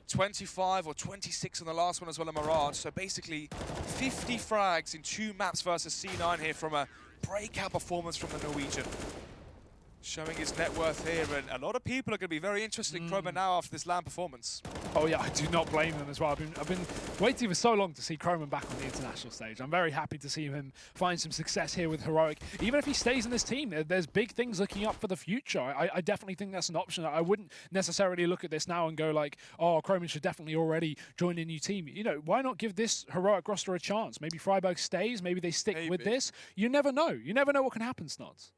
25 or 26 on the last one as well in Mirage, so basically 50 frags in 2 maps versus C9 here from a breakout performance from the Norwegian. showing his net worth here, and a lot of people are going to be very interested in Chroma now after this LAN performance. Oh yeah, I do not blame them as well. I've been waiting for so long to see Croman back on the international stage. I'm very happy to see him find some success here with Heroic. Even if he stays in this team, there's big things looking up for the future. I definitely think that's an option. I wouldn't necessarily look at this now and go like, oh, Croman should definitely already join a new team. You know, why not give this Heroic roster a chance? Maybe Freiburg stays, maybe they stick with this. You never know. You never know what can happen, Snots.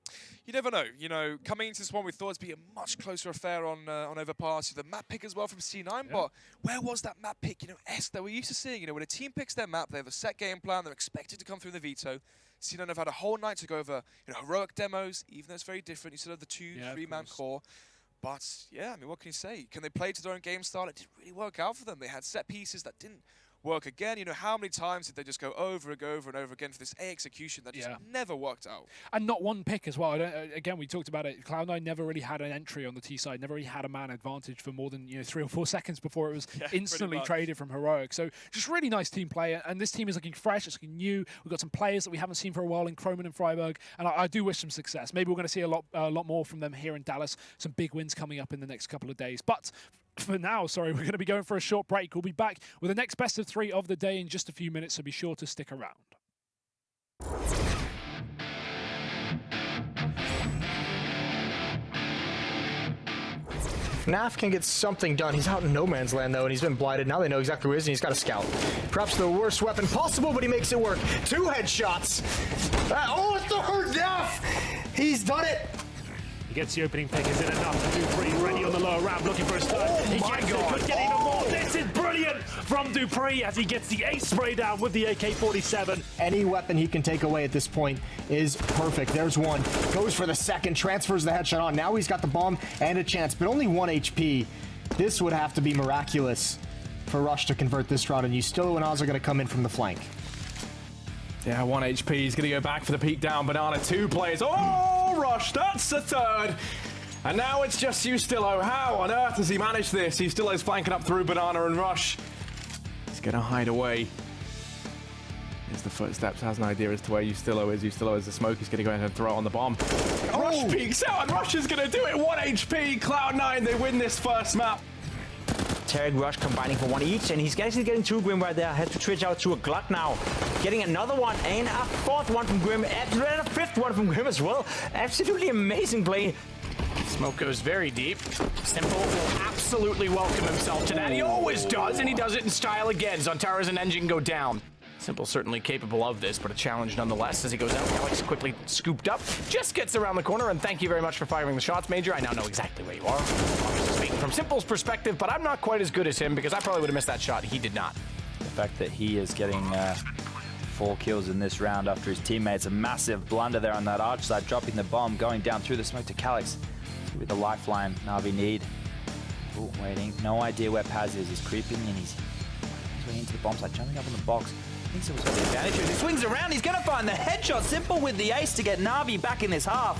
You never know. You know, coming into this one, we thought it'd be a much closer affair on Overpass. The map pick as well from C9, but where was that map pick? You know, that we're used to seeing. You know, when a team picks their map, they have a set game plan. They're expected to come through the veto. C9 have had a whole night to go over, you know, Heroic demos, even though it's very different. You still have the 2-3-man core. But yeah, I mean, what can you say? Can they play to their own game style? It didn't really work out for them. They had set pieces that didn't work again. You know, how many times did they just go over and over and over again for this A execution that just never worked out? And not one pick as well. Again, we talked about it. Cloud9 never really had an entry on the T side, never really had a man advantage for more than 3 or 4 seconds before it was instantly traded from Heroic. So just really nice team play. And this team is looking fresh, it's looking new. We've got some players that we haven't seen for a while in Croman and Freiburg. And I do wish them success. Maybe we're going to see a lot more from them here in Dallas. Some big wins coming up in the next couple of days. But for now, we're going to be going for a short break. We'll be back with the next best of 3 of the day in just a few minutes, so be sure to stick around. Naf can get something done. He's out in no man's land, though, and he's been blighted. Now they know exactly where he is, and he's got a scout. Perhaps the worst weapon possible, but he makes it work. 2 headshots. Oh, it's the hurt Naf! He's done it! He gets the opening pick. Is it enough? Dupree ready on the lower ramp, looking for a stun. He gets it, could get even more. This is brilliant from Dupree as he gets the ace spray down with the AK-47. Any weapon he can take away at this point is perfect. There's one. Goes for the second, transfers the headshot on. Now he's got the bomb and a chance, but only 1 HP. This would have to be miraculous for Rush to convert this round, and Ustilo and Oz are going to come in from the flank. Yeah, 1 HP. He's going to go back for the peek down. Banana, 2 players. Oh, Rush, that's the 3rd. And now it's just Ustilo. How on earth has he managed this? Ustilo's flanking up through Banana and Rush. He's going to hide away. Here's the footsteps. Has an idea as to where Ustilo is. Ustilo is the smoke. He's going to go ahead and throw it on the bomb. Rush peeks out, and Rush is going to do it. 1 HP. Cloud9, they win this first map. Tarek Rush combining for 1 each, and he's actually getting 2 Grim right there. Has to switch out to a Glut now. Getting another one, and a 4th one from Grim, and a 5th one from Grim as well. Absolutely amazing play. Smoke goes very deep. Simple will absolutely welcome himself to that. He always does, and he does it in style again. Zontaro's and Engine go down. Simple certainly capable of this, but a challenge nonetheless as he goes out. Alex quickly scooped up, just gets around the corner, and thank you very much for firing the shots, Major. I now know exactly where you are. Obviously speaking from Simple's perspective, but I'm not quite as good as him because I probably would have missed that shot. He did not. The fact that he is getting 4 kills in this round after his teammates, a massive blunder there on that arch side, dropping the bomb, going down through the smoke to Calix with the lifeline. Na'Vi need. Ooh, waiting. No idea where Paz is. He's creeping in. He's going into the bomb site, jumping up on the box. I think Simple's got the advantage. He swings around. He's going to find the headshot. Simple with the ace to get Na'Vi back in this half.